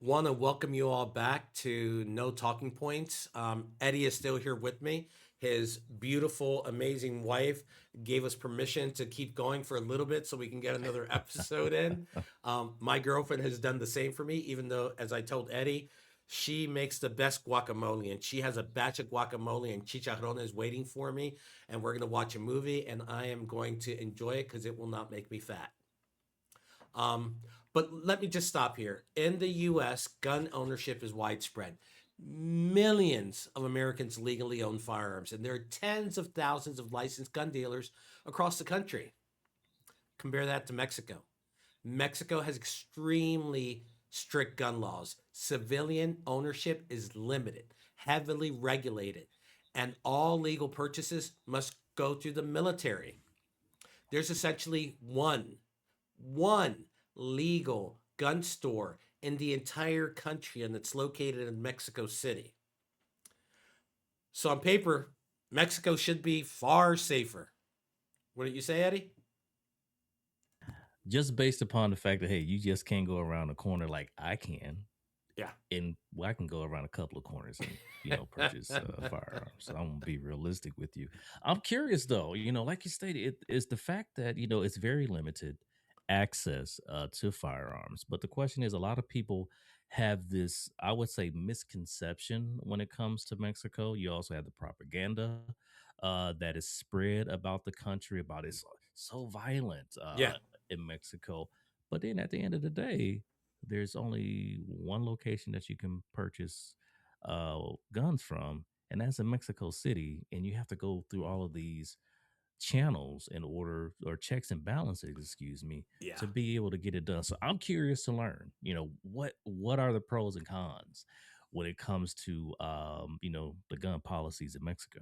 Want to welcome you all back to No Talking Points. Eddie is still here with me. His beautiful, amazing wife gave us permission to keep going for a little bit so we can get another episode in. My girlfriend has done the same for me, even though, as I told Eddie, she makes the best guacamole and she has a batch of guacamole and chicharrones waiting for me. And we're going to watch a movie and I am going to enjoy it because it will not make me fat. Um, but let me just stop here. In the US, gun ownership is widespread. Millions of Americans legally own firearms, and there are tens of thousands of licensed gun dealers across the country. Compare that to Mexico. Mexico has extremely strict gun laws. Civilian ownership is limited, heavily regulated, and all legal purchases must go through the military. There's essentially one legal gun store in the entire country, and it's located in Mexico City. So on paper, Mexico should be far safer. What did you say, Eddie? Just based upon the fact that hey, you just can't go around a corner like I can, Yeah. and well, I can go around a couple of corners and purchase firearms. So I'm gonna be realistic with you. I'm curious though, like you stated, it is the fact that it's very limited access to firearms. But the question is, a lot of people have this, I would say, misconception when it comes to Mexico. You also have the propaganda that is spread about the country about it's so violent Yeah. in Mexico. But then at the end of the day, there's only one location that you can purchase guns from, and that's in Mexico City. And you have to go through all of these channels in order, or checks and balances, excuse me, Yeah. to be able to get it done. So I'm curious to learn, what are the pros and cons when it comes to the gun policies in Mexico.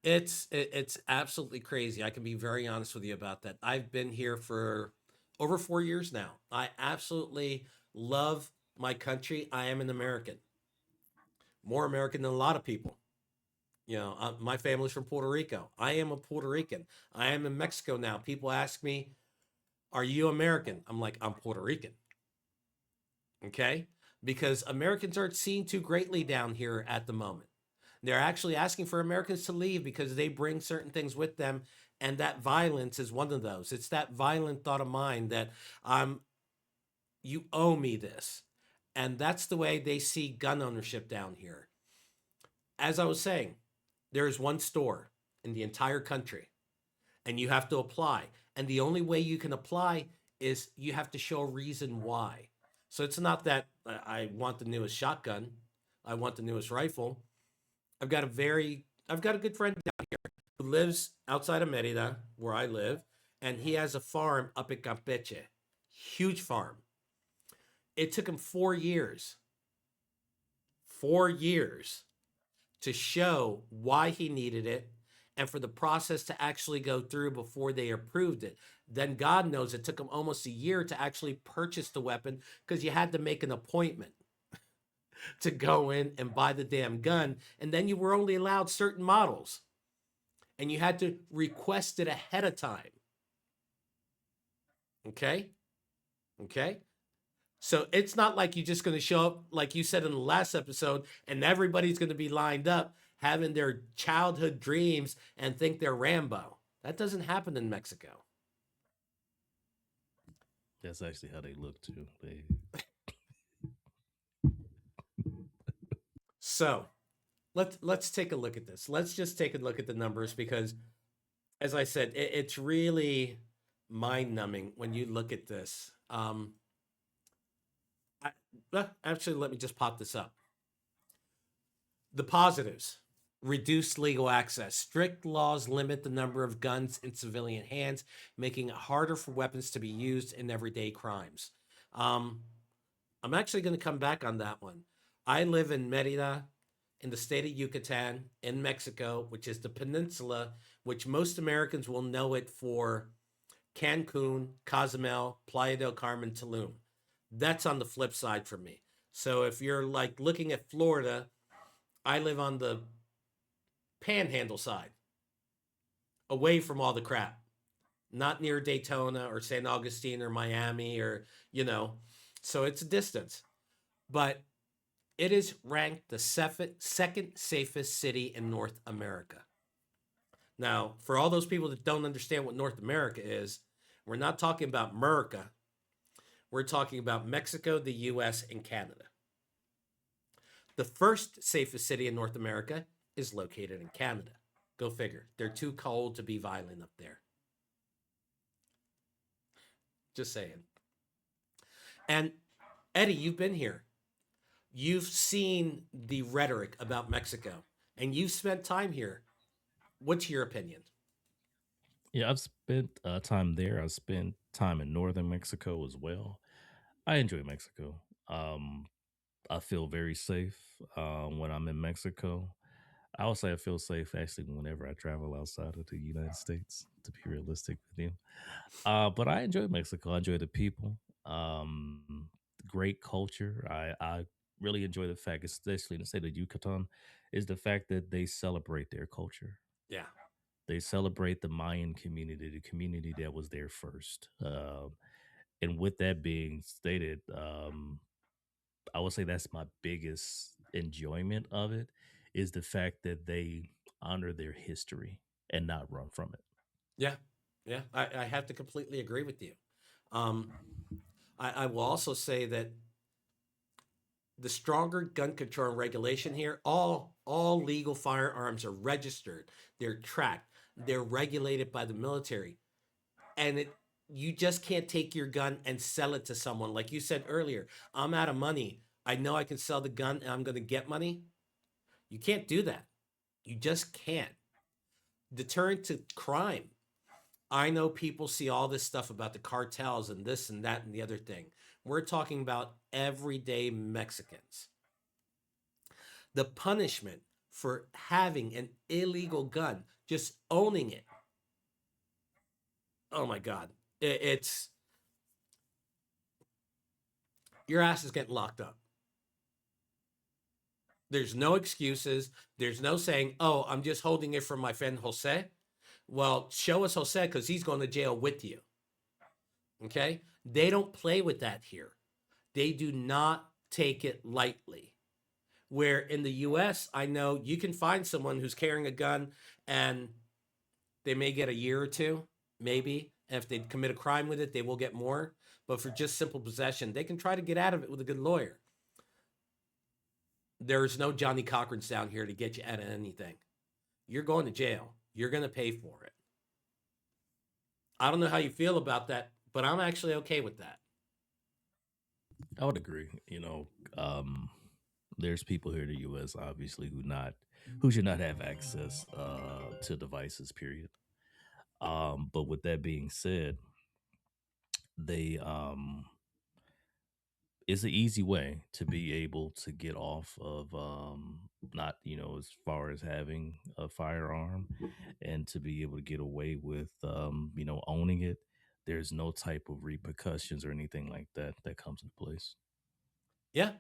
It's absolutely crazy. I can be very honest with you about that. I've been here for over 4 years now. I absolutely love my country. I am an American, more American than a lot of people. My family's from Puerto Rico. I am a Puerto Rican. I am in Mexico now. People ask me, "Are you American?" I'm like, "I'm Puerto Rican." Okay, because Americans aren't seen too greatly down here at the moment. They're actually asking for Americans to leave because they bring certain things with them, and that violence is one of those. It's that violent thought of mine that I'm you owe me this. And that's the way they see gun ownership down here. As I was saying, there is one store in the entire country, and you have to apply. And the only way you can apply is you have to show a reason why. So it's not that I want the newest shotgun, I want the newest rifle. I've got a good friend who lives outside of Merida, where I live, and he has a farm up in Campeche. Huge farm. It took him 4 years, 4 years to show why he needed it and for the process to actually go through before they approved it. Then God knows it took him almost a year to actually purchase the weapon because you had to make an appointment to go in and buy the damn gun. And then you were only allowed certain models and you had to request it ahead of time. Okay. Okay. So it's not like you're just going to show up, like you said in the last episode, and everybody's going to be lined up having their childhood dreams and think they're Rambo. That doesn't happen in Mexico. That's actually how they look too. They So let's take a look at this. Let's just take a look at the numbers because, as I said, it's really mind numbing when you look at this. Actually, let me just pop this up. The positives: reduced legal access. Strict laws limit the number of guns in civilian hands, making it harder for weapons to be used in everyday crimes. Um, I'm actually going to come back on that one. I live in Merida, in the state of Yucatan, in Mexico, which is the peninsula, which most Americans will know it for Cancun, Cozumel, Playa del Carmen, Tulum. That's on the flip side for me. So if you're like looking at Florida, I live on the panhandle side, away from all the crap, not near Daytona or St. Augustine or Miami or, you know, so it's a distance. but it is ranked the second safest city in North America. Now, for all those people that don't understand what North America is, we're not talking about America. We're talking about Mexico, the US, and Canada. The first safest city in North America is located in Canada. Go figure. They're too cold to be violent up there. Just saying. And Eddie, you've been here. You've seen the rhetoric about Mexico and you've spent time here. What's your opinion? Yeah, I've spent time there. I spent time in northern Mexico as well. I enjoy Mexico. Um, I feel very safe when I'm in Mexico. I would say I feel safe actually whenever I travel outside of the United States, to be realistic with you. But I enjoy Mexico. I enjoy the people. Great culture. I really enjoy the fact, especially in the state of Yucatan, is the fact that they celebrate their culture. Yeah. They celebrate the Mayan community, the community that was there first. And with that being stated, I would say that's my biggest enjoyment of it is the fact that they honor their history and not run from it. Yeah. Yeah. I have to completely agree with you. Um, I will also say that the stronger gun control and regulation here, all legal firearms are registered, they're tracked, they're regulated by the military, and it you just can't take your gun and sell it to someone. Like you said earlier, I'm out of money. I know I can sell the gun and I'm going to get money. You can't do that. You just can't. Deterrent to crime. I know people see all this stuff about the cartels and this and that and the other thing. We're talking about everyday Mexicans. The punishment for having an illegal gun, just owning it. Oh my God. It's your ass is getting locked up. There's no excuses. There's no saying, oh, I'm just holding it for my friend Jose. Well, show us Jose because he's going to jail with you. Okay? They don't play with that here. They do not take it lightly. Where in the US, I know you can find someone who's carrying a gun and they may get a year or two, maybe. And if they commit a crime with it, they will get more. But for just simple possession, they can try to get out of it with a good lawyer. There's no Johnny Cochran's down here to get you out of anything. You're going to jail. You're going to pay for it. I don't know how you feel about that, but I'm actually okay with that. I would agree. There's people here in the U.S. obviously who should not have access to devices. Period. But with that being said, they it's an easy way to be able to get off of not as far as having a firearm and to be able to get away with owning it. There's no type of repercussions or anything like that that comes into place. Yeah,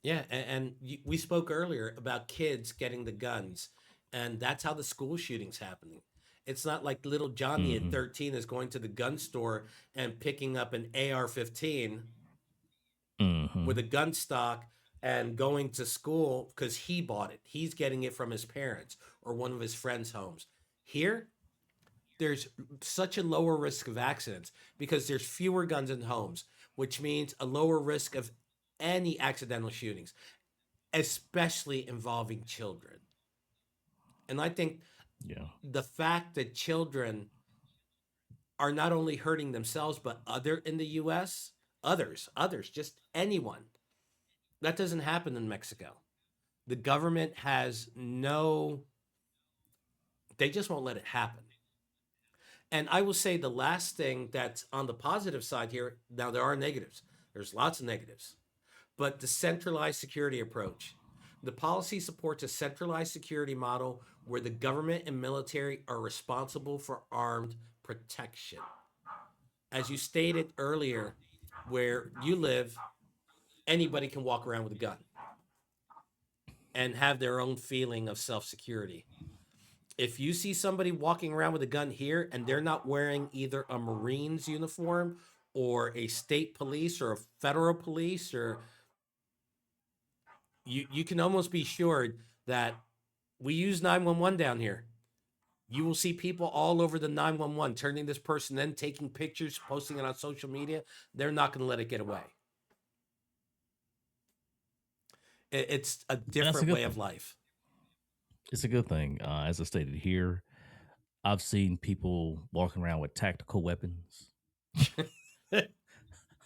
yeah. And we spoke earlier about kids getting the guns, and that's how the school shootings happening. It's not like little Johnny at Hmm. 13 is going to the gun store and picking up an AR-15 with Hmm. a gun stock and going to school because he bought it. He's getting it from his parents or one of his friends' homes. Here, there's such a lower risk of accidents because there's fewer guns in homes, which means a lower risk of any accidental shootings, especially involving children. And I think Yeah. the fact that children are not only hurting themselves but other in the US, others, just anyone. That doesn't happen in Mexico. The government has no, they just won't let it happen. And I will say the last thing that's on the positive side here, now there are negatives. There's lots of negatives. But the centralized security approach. The policy supports a centralized security model where the government and military are responsible for armed protection. As you stated earlier, where you live, anybody can walk around with a gun and have their own feeling of self security. If you see somebody walking around with a gun here and they're not wearing either a Marines uniform or a state police or a federal police or You can almost be sure that we use 911 down here. You will see people all over the 911 turning this person in, taking pictures, posting it on social media. They're not going to let it get away. It's a That's a different good way of thing. life. It's a good thing. As I stated here, I've seen people walking around with tactical weapons.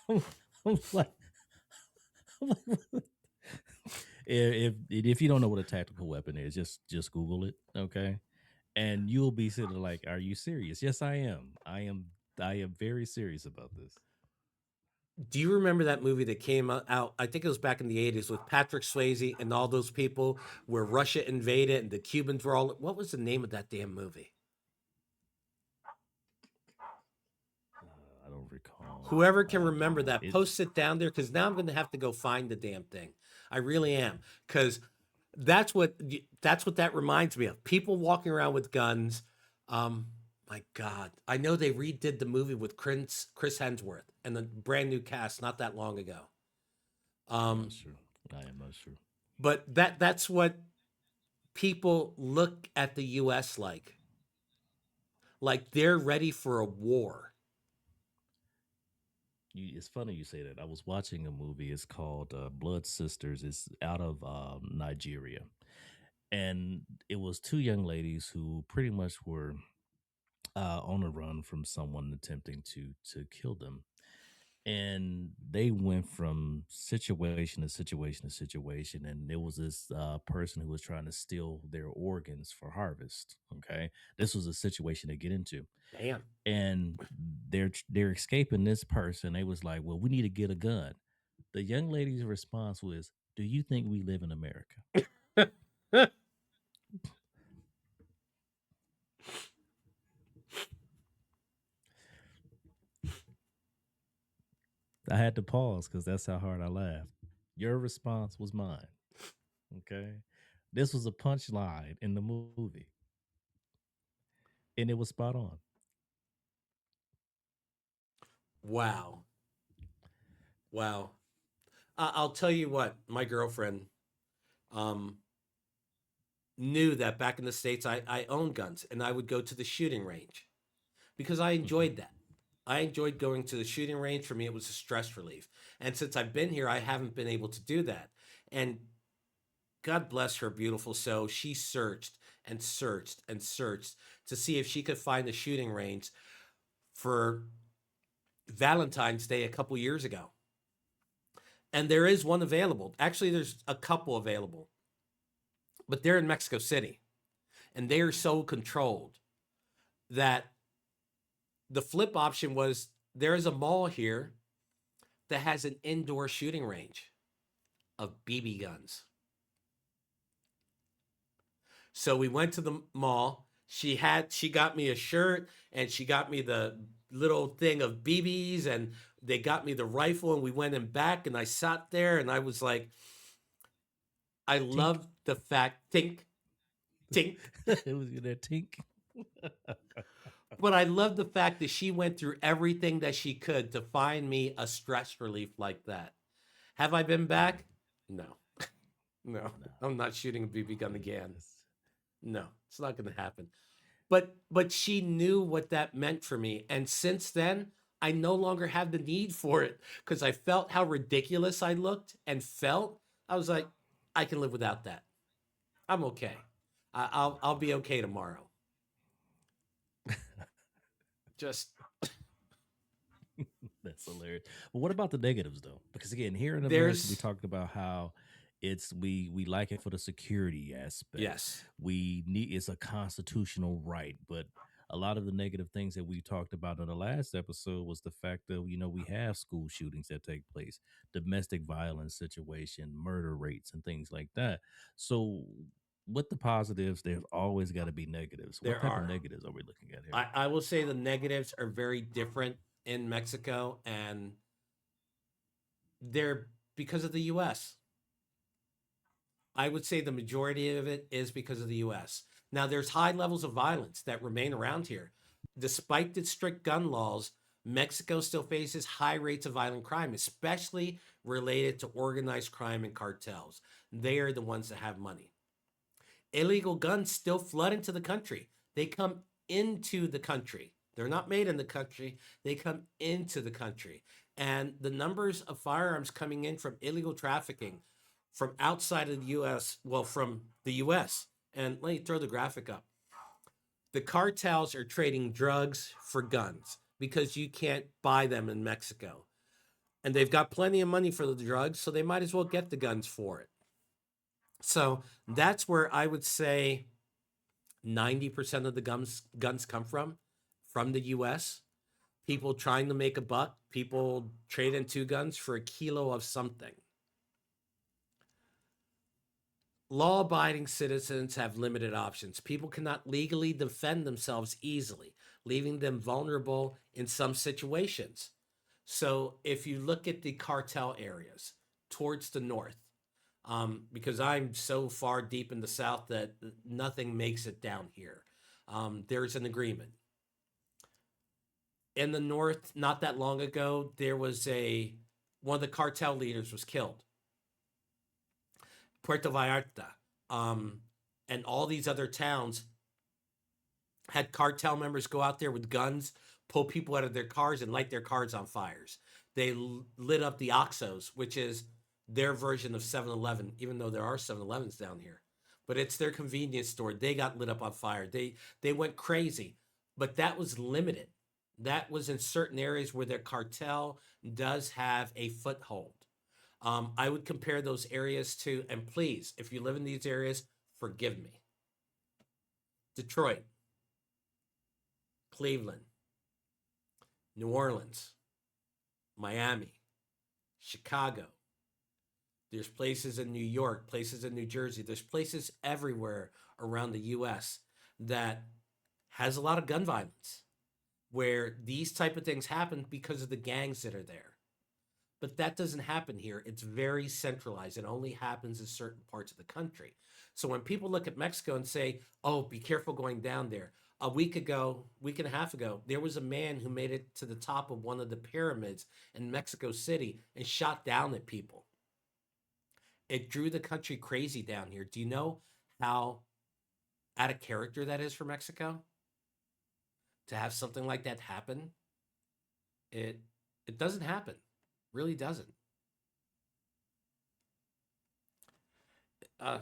I'm like, I'm like, if you don't know what a tactical weapon is, just Google it, okay? And you'll be sitting there like, "Are you serious?" Yes, I am. I am very serious about this. Do you remember that movie that came out? I think it was back in the 80s with Patrick Swayze and all those people where Russia invaded and the Cubans were all. What was the name of that damn movie? I don't recall. Whoever can remember that, It post it down there because now I'm going to have to go find the damn thing. I really am because that's what that reminds me of. People walking around with guns. My God, I know they redid the movie with Chris Hemsworth and the brand new cast not that long ago. I'm not Um, sure. I am not sure. but that's what people look at the U.S. like they're ready for a war. It's funny you say that. I was watching a movie. It's called Blood Sisters. It's out of Nigeria, and it was two young ladies who pretty much were on a run from someone attempting to kill them, and they went from situation to situation to situation, and there was this person who was trying to steal their organs for harvest. Okay, this was a situation to get into, Damn. and they're escaping this person. They was like, well, we need to get a gun. The young lady's response was, do you think we live in America? I had to pause because that's how hard I laughed. Your response was mine. Okay, this was a punchline in the movie, and it was spot on. Wow. Wow. I'll tell you what, my girlfriend um, knew that back in the States, I owned guns and I would go to the shooting range because I Hmm. enjoyed that. I enjoyed going to the shooting range. For me, it was a stress relief. And since I've been here, I haven't been able to do that. And God bless her beautiful soul. She searched and searched and searched to see if she could find a shooting range for Valentine's Day a couple years ago. And there is one available. Actually, there's a couple available, but they're in Mexico City and they are so controlled that the flip option was there is a mall here that has an indoor shooting range of BB guns. So we went to the mall. She got me a shirt and she got me the little thing of BBs and they got me the rifle and we went in back and I sat there and I was like, I Tink. love the fact, tink, tink, It was that tink. but I love the fact that she went through everything that she could to find me a stress relief like that. Have I been back? No, no, No, I'm not shooting a BB gun yeah, again. that's No, it's not going to happen. But she knew what that meant for me, and since then, I no longer have the need for it because I felt how ridiculous I looked and felt. I was like, I can live without that. I'm okay. I'll be okay tomorrow. Just that's hilarious. But what about the negatives though? Because again, here in America, we there's talked about how we like it for the security aspect. yes, We need it's a constitutional right, but a lot of the negative things that we talked about in the last episode was the fact that we have school shootings that take place, domestic violence situation, murder rates, and things like that. So, with the positives, there's always got to be negatives. What there type of are. negatives are we looking at here? I will say the negatives are very different in Mexico, and they're because of the U.S. I would say the majority of it is because of the US. Now, there's high levels of violence that remain around here. Despite the strict gun laws, Mexico still faces high rates of violent crime, especially related to organized crime and cartels. They are the ones that have money. Illegal guns still flood into the country. They come into the country. They're not made in the country, they come into the country. And the numbers of firearms coming in from illegal trafficking from outside of the US, well, from the US. And let me throw the graphic up. The cartels are trading drugs for guns because you can't buy them in Mexico. And they've got plenty of money for the drugs, so they might as well get the guns for it. So that's where I would say 90% of the guns come from the US. People trying to make a buck, people trade in two guns for a kilo of something. Law abiding citizens have limited options. People cannot legally defend themselves easily, leaving them vulnerable in some situations. So if you look at the cartel areas towards the north, because I'm so far deep in the south that nothing makes it down here, there's an agreement. In the north, not that long ago, there was one of the cartel leaders was killed. Puerto Vallarta, and all these other towns had cartel members go out there with guns, pull people out of their cars, and light their cars on fires. They lit up the Oxos, which is their version of 7-Eleven, even though there are 7-Elevens down here. But it's their convenience store. They got lit up on fire. They went crazy. But that was limited. That was in certain areas where their cartel does have a foothold. I would compare those areas to, and please, if you live in these areas, forgive me. Detroit, Cleveland, New Orleans, Miami, Chicago. There's places in New York, places in New Jersey. There's places everywhere around the US that has a lot of gun violence where these type of things happen because of the gangs that are there. But that doesn't happen here. It's very centralized. It only happens in certain parts of the country. So when people look at Mexico and say, oh, be careful going down there. A week and a half ago, there was a man who made it to the top of one of the pyramids in Mexico City and shot down at people. It drew the country crazy down here. Do you know how out of character that is for Mexico? To have something like that happen? It doesn't happen. Really doesn't. Uh,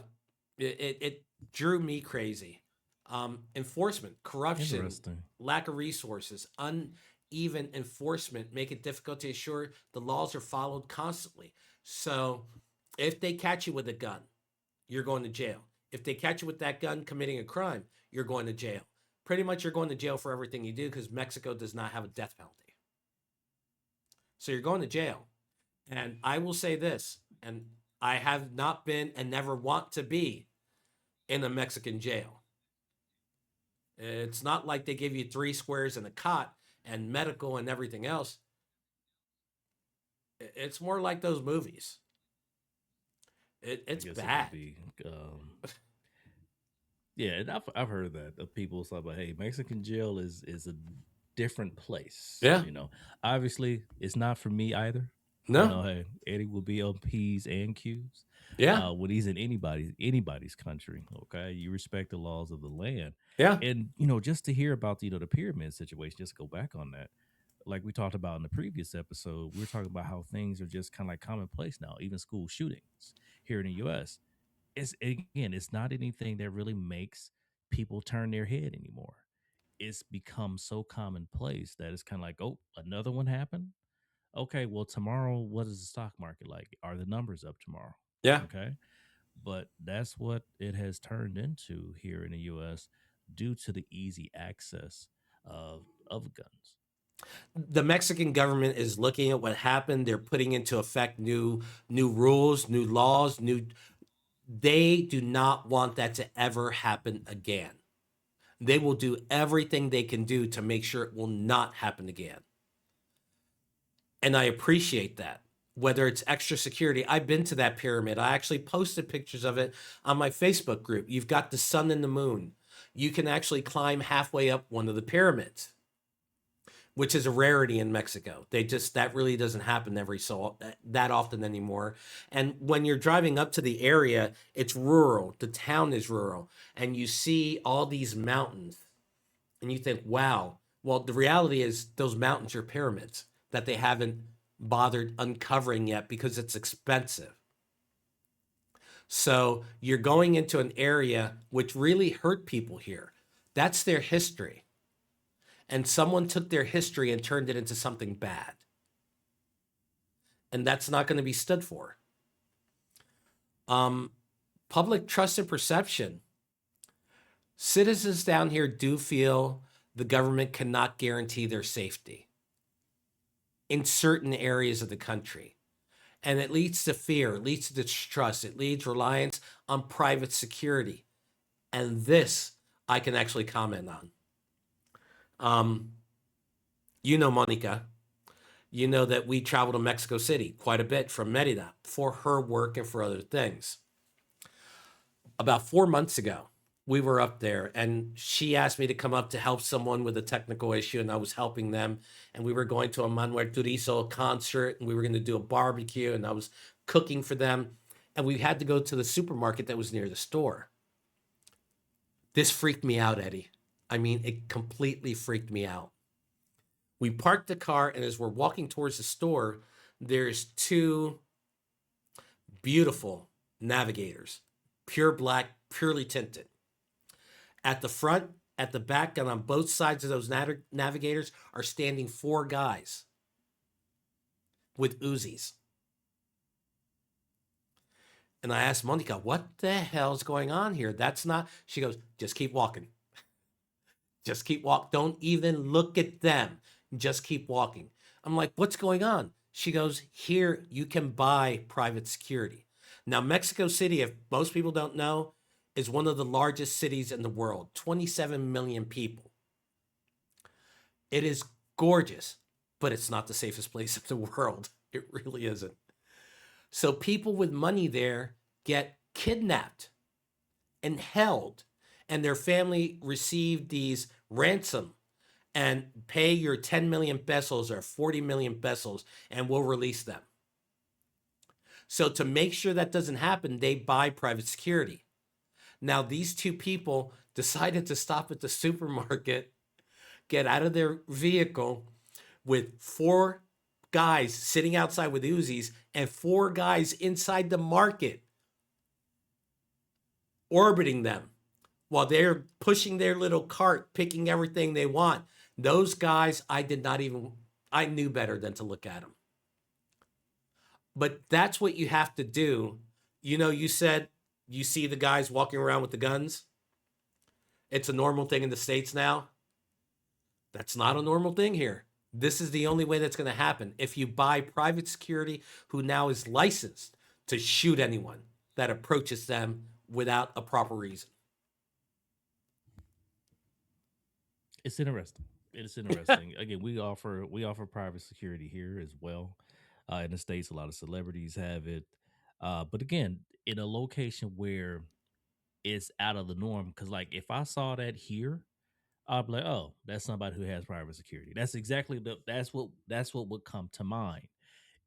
it drew me crazy. Enforcement, corruption, Interesting. lack of resources, uneven enforcement make it difficult to ensure the laws are followed constantly. So, if they catch you with a gun, you're going to jail. If they catch you with that gun committing a crime, you're going to jail. Pretty much, you're going to jail for everything you do because Mexico does not have a death penalty. So you're going to jail. And I will say this, and I have not been and never want to be in a Mexican jail. It's not like they give you 3 squares and a cot and medical and everything else. It's more like those movies. I It's guess it would bad. be. Yeah, and I've heard that of people say, but hey, Mexican jail is a different place. Yeah. Obviously, it's not for me either. No. Hey, Eddie will be on P's and Q's Yeah. when he's in anybody's country. Okay, you respect the laws of the land, Yeah. and just to hear about the pyramid situation. Just go back on that, like we talked about in the previous episode. We were talking about how things are just kind of like commonplace now, even school shootings here in the U.S. It's not anything that really makes people turn their head anymore. It's become so commonplace that it's kind of like, oh, another one happened. Okay, well, tomorrow, what is the stock market like? Are the numbers up tomorrow? Yeah. Okay, but that's what it has turned into here in the U.S. due to the easy access of guns. The Mexican government is looking at what happened. They're putting into effect new rules, new laws, new they do not want that to ever happen again. They will do everything they can do to make sure it will not happen again. And I appreciate that. Whether it's extra security, I've been to that pyramid. I actually posted pictures of it on my Facebook group. You've got the sun and the moon. You can actually climb halfway up one of the pyramids. which is a rarity in Mexico. They just that really doesn't happen every so that often anymore. And when you're driving up to the area, it's rural. The town is rural, and you see all these mountains, and you think, "Wow." Well, the reality is those mountains are pyramids that they haven't bothered uncovering yet because it's expensive. So you're going into an area which really hurt people here. That's their history. And someone took their history and turned it into something bad. And that's not going to be stood for. Um, Public trust and perception. Citizens down here do feel the government cannot guarantee their safety in certain areas of the country. And it leads to fear, it leads to distrust, it leads reliance on private security. And this I can actually comment on. Um, Monica, you know that we travel to Mexico City quite a bit from Merida for her work and for other things. About 4 months ago, we were up there and she asked me to come up to help someone with a technical issue, and I was helping them. And we were going to a Manuel Turizo concert, and we were going to do a barbecue, and I was cooking for them. And we had to go to the supermarket that was near the store. This freaked me out, Eddie. I mean, it completely freaked me out. We parked the car, and as we're walking towards the store, there's two beautiful navigators, pure black, purely tinted. At the front, at the back, and on both sides of those navigators are standing four guys with Uzis. And I asked Monica, what the hell's going on here? That's not, she goes, just keep walking. Just keep walking. Don't even look at them. Just keep walking. I'm like, what's going on? She goes, here you can buy private security. Now, Mexico City, if most people don't know, is one of the largest cities in the world, 27 million people. It is gorgeous, but it's not the safest place in the world. It really isn't. So people with money there get kidnapped and held, and their family receive these ransom and pay your 10 million pesos or 40 million pesos, and we'll release them. So to make sure that doesn't happen, they buy private security. Now, these two people decided to stop at the supermarket, get out of their vehicle with four guys sitting outside with Uzis and four guys inside the market orbiting them while they're pushing their little cart, picking everything they want. Those guys, I knew better than to look at them. But that's what you have to do. You said you see the guys walking around with the guns. It's a normal thing in the States now. That's not a normal thing here. This is the only way that's going to happen. If you buy private security who now is licensed to shoot anyone that approaches them without a proper reason. It's interesting. It's interesting. Again, we offer private security here as well. In the states, a lot of celebrities have it, but again, in a location where it's out of the norm. Because like if I saw that here, I'd be like, oh, that's somebody who has private security. That's what would come to mind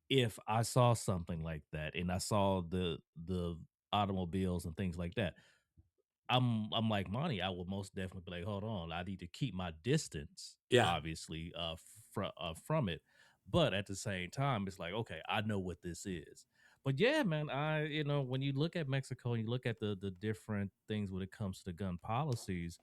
if I saw something like that and I saw the automobiles and things like that. I'm like Monty. I would most definitely be like, hold on, I need to keep my distance, Yeah, obviously, from it. But at the same time, it's like, okay, I know what this is. But yeah, man, when you look at Mexico and you look at the different things when it comes to the gun policies,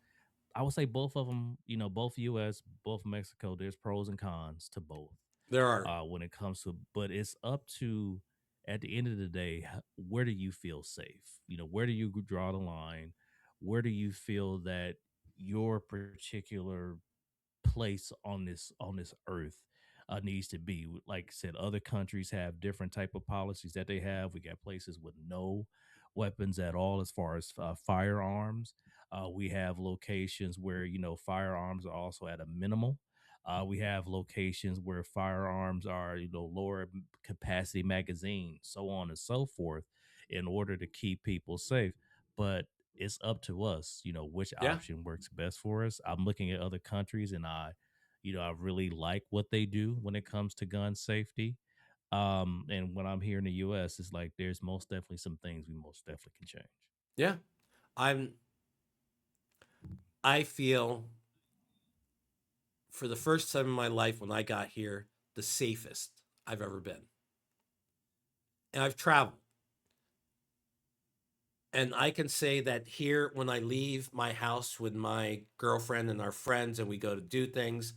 I would say both of them, both U.S., both Mexico. There's pros and cons to both there are. when it comes to, but it's up to at the end of the day, where do you feel safe? Where do you draw the line? Where do you feel that your particular place on this earth needs to be? Like I said, other countries have different type of policies that they have. We got places with no weapons at all as far as firearms. We have locations where firearms are also at a minimal. We have locations where firearms are lower capacity magazines, so on and so forth, in order to keep people safe. But it's up to us, which Yeah, option works best for us. I'm looking at other countries and I really like what they do when it comes to gun safety. And when I'm here in the US, it's like there's most definitely some things we most definitely can change. Yeah. I'm I feel for the first time in my life when I got here, the safest I've ever been. And I've traveled. And I can say that here, when I leave my house with my girlfriend and our friends, and we go to do things,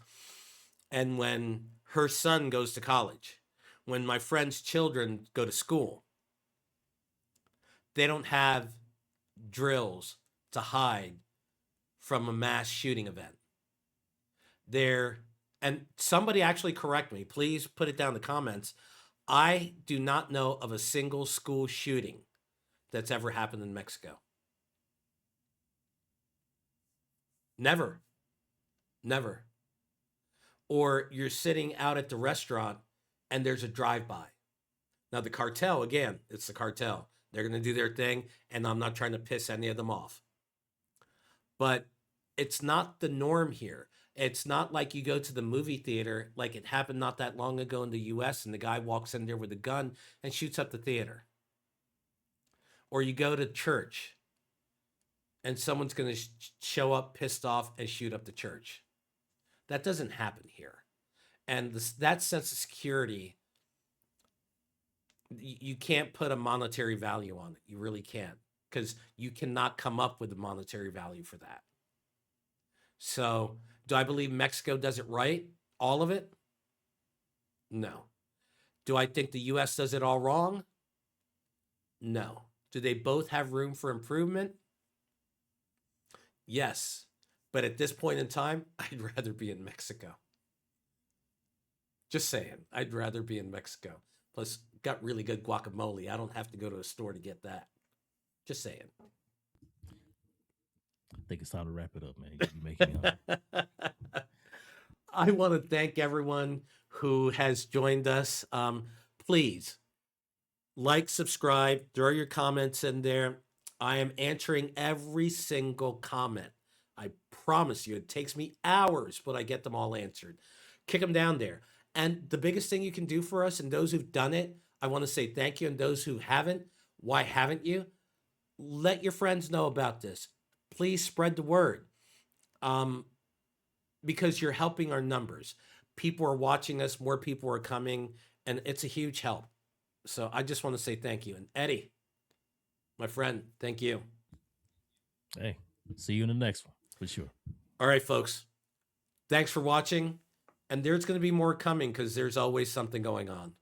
and when her son goes to college, when my friend's children go to school, they don't have drills to hide from a mass shooting event. They're, and somebody actually correct me, please put it down in the comments. I do not know of a single school shooting that's ever happened in Mexico. Never, never. Or you're sitting out at the restaurant and there's a drive-by. Now, the cartel, again, it's the cartel. They're going to do their thing, and I'm not trying to piss any of them off. But it's not the norm here. It's not like you go to the movie theater, like it happened not that long ago in the US, and the guy walks in there with a gun and shoots up the theater. Or you go to church and someone's going to show up pissed off and shoot up the church. That doesn't happen here. And that sense of security, you can't put a monetary value on it. You really can't, because you cannot come up with a monetary value for that. So, do I believe Mexico does it right? All of it? No. Do I think the US does it all wrong? No. Do they both have room for improvement? Yes. But at this point in time, I'd rather be in Mexico. Just saying, I'd rather be in Mexico. Plus, got really good guacamole. I don't have to go to a store to get that. Just saying. I think it's time to wrap it up, man. You're making me hungry. I want to thank everyone who has joined us. Please like, subscribe, throw your comments in there. I am answering every single comment. I promise you, it takes me hours, but I get them all answered. Kick them down there. And the biggest thing you can do for us, and those who've done it, I want to say thank you. And those who haven't, why haven't you? Let your friends know about this. Please spread the word, because you're helping our numbers. People are watching us, more people are coming, and it's a huge help. So I just want to say thank you. And Eddie, my friend, thank you. Hey, see you in the next one for sure. All right, folks. Thanks for watching. And there's going to be more coming because there's always something going on.